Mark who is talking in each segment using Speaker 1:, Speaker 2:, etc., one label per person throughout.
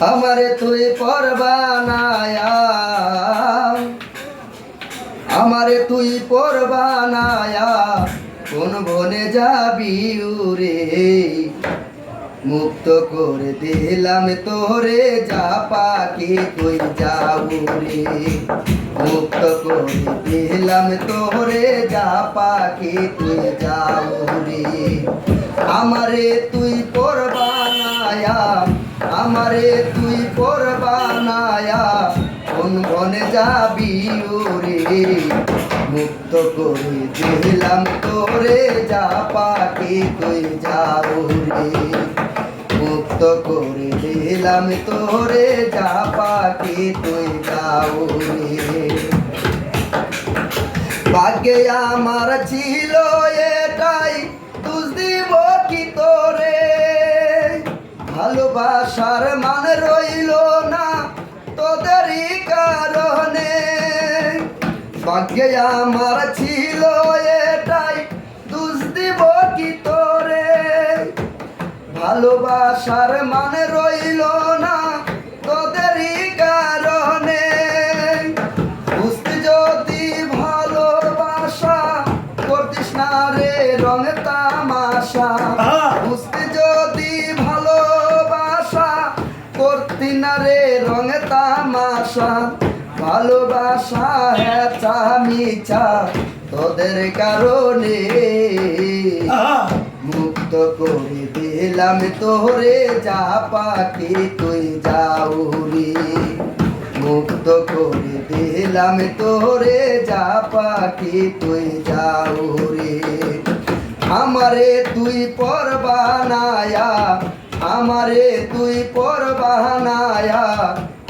Speaker 1: আমারে তুই পরবানায়া, আমারে তুই পরবানায়া কোন বনে যাবি উরে, মুক্ত করে দিলাম তোরে যা পাখি তুই যাও রে, মুক্ত করে দিলাম তোরে যা পাখি তুই যাও রে। আমারে তুই পরবানায়া, আমারে তুই পরবানায়া কোন বনে যাবি ওরে, মুক্ত করে দিলাম তোরে যা পাখি তুই যাও রে, মুক্ত করে দিলাম তোরে যা পাখি তুই যাও রে। ভাগ্যে আমার ছিল এটাই তুজ দিব কি তোরে, ভালোবাসার মান রইল না তোদেরই কারণে। ভাগ্যে আমার ছিল এটাই তুজ দিব কি তোরে, ভালোবাসার মান রইল না তোদেরই কারণে। বুঝতে যদি ভালোবাসা করতিস না রে রং তামাশা, বুঝতে যদি ভালোবাসা করতি না রে রং তামাশা, ভালোবাসা হেচা মিছা তোদের কারণে, মুক্ত করে দিলাম তোরে যা পাখি তুই যাও রে, মুক্ত করে দিলাম তোরে যা পাখি তুই যাও রে। আমারে তুই পরবানায়া, আমারে তুই পরবানায়া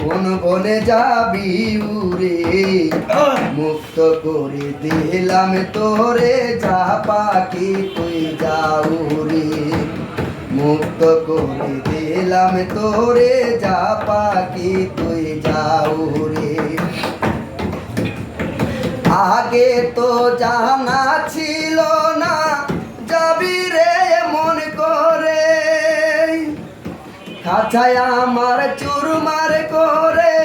Speaker 1: কোন বনে যাবি উরে, মুক্ত করে দিলাম তোরে যা পাখি তুই যাও রে, মুক্ত করে দিলাম তোরে যা পাখি তুই যাও রে। আগে তো জানা ছিল না যাবি রে মন করে, খাঁচায় আমার চুরমার করে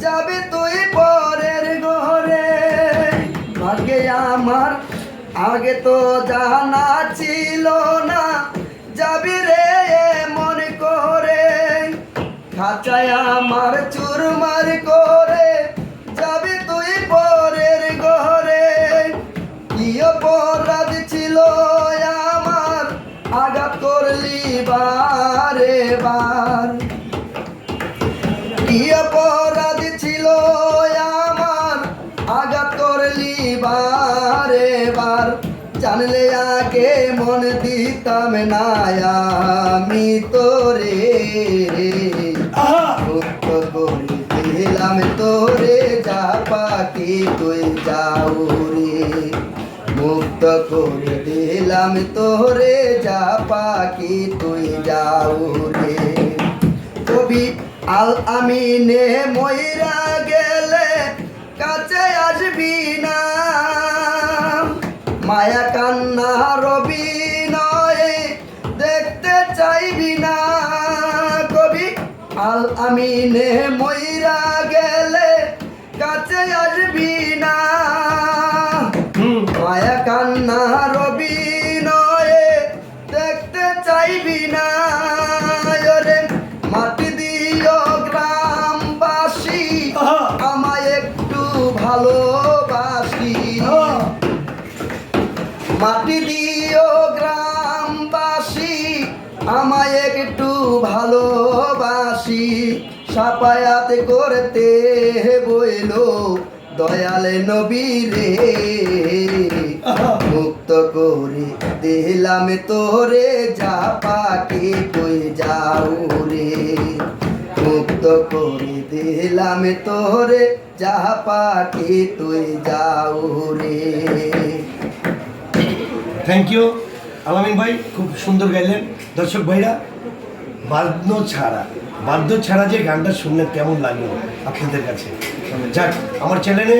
Speaker 1: যাবি তুই পরের ঘরে। ভাগ্যে আমার আগে তো জানা ছিল না যাবি রে মন করে, খাঁচায় আমার চুরমার করে যাবি তুই পরের ঘরে। কি অপরাধ ছিল আমার আঘাত করলি বারে বার, কি অপরাধ ছিল আমার আঘাত করলি বারে বার। জানলে আগে মন দিতাম না আমি তোরে, মুক্ত করে দিলাম তোরে যা পাখি তুই যাও রে, মুক্ত করে দিলাম তোরে যা পাখি তুই যাও রে। কবি আল আমিনে মইরা গেলে কাছে আসবি না, মায়া কান্না রবি নয় দেখতে চাইবি না। কবি আল আমিনে মইরা গেলে কাছে আসবি না, মায়া কান্না রবি নয় দেখতে চাইবি না। রে মাটি দিও গ্রামবাসী আমায় একটু ভালোবাসি, মাটি দিও গ্রামবাসী আমায় একটু ভালোবাসি। সাফায়াত করতে বইল দয়াল নবী রে, মুক্ত করে দিলাম তোরে যা পাখি তুই যাও রে, মুক্ত করে দিলাম তোরে যা পাখি তুই যাও রে।
Speaker 2: থ্যাংক ইউ আলামিন ভাই, খুব সুন্দর গাইলেন। দর্শক ভাইরা, বাদ্য ছাড়া যে গানটা শুনলেন কেমন লাগলো আপনাদের কাছে? যাক, আমার চ্যানেলে